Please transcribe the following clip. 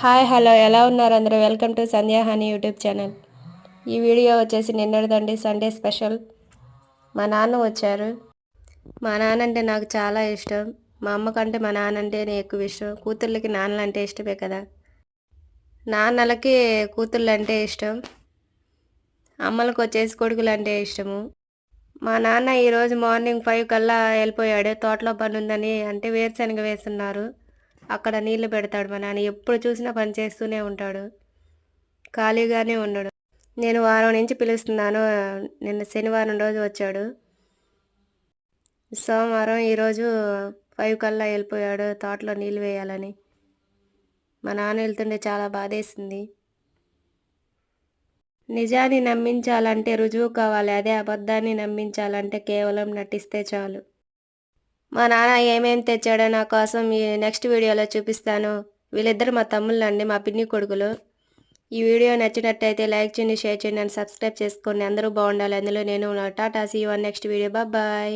Hi hello ఎలా ఉన్నారు అందరూ? Welcome to Sandhya honey YouTube channel. ఈ వీడియో వచ్చేసి నిన్నటిదండి, సండే స్పెషల్. మా నాన్న వచ్చారు. మా నాన్న అంటే నాకు చాలా ఇష్టం. మా అమ్మ కంటే మా నాన్న అంటేనే ఎక్కువ ఇష్టం. కూతుర్లకి నాన్నలు అంటే ఇష్టమే కదా. నాన్నలకి కూతుర్లు అంటే ఇష్టం, అమ్మలకు వచ్చేసి కొడుకులు అంటే ఇష్టము. మా నాన్న ఈరోజు మార్నింగ్ 5 కల్లా వెళ్ళిపోయాడు. తోటలో పని ఉందని, అంటే వేరుశనగ వేస్తున్నారు, అక్కడ నీళ్లు పెడతాడు. మా నాన్న ఎప్పుడు చూసినా పని చేస్తూనే ఉంటాడు, ఖాళీగానే ఉండడు. నేను వారం నుంచి పిలుస్తున్నాను. నిన్న శనివారం రోజు వచ్చాడు, సోమవారం ఈరోజు 5 కల్లా వెళ్ళిపోయాడు తోటలో నీళ్ళు వేయాలని. మా నాన్న వెళ్తుంటే చాలా బాధేసింది. నిజాన్ని నమ్మించాలంటే రుజువు కావాలి, అదే అబద్ధాన్ని నమ్మించాలంటే కేవలం నటిస్తే చాలు. మా నాన్న ఏమేం తెచ్చాడో నా కోసం ఈ నెక్స్ట్ వీడియోలో చూపిస్తాను. వీళ్ళిద్దరు మా తమ్ముళ్ళండి, మా పిన్ని కొడుకులు. ఈ వీడియో నచ్చినట్టయితే లైక్ చేయండి, షేర్ చేయండి అండ్ సబ్స్క్రైబ్ చేసుకోండి. అందరూ బాగుండాలి, అందులో నేను. Tata, see you on next video. Bye.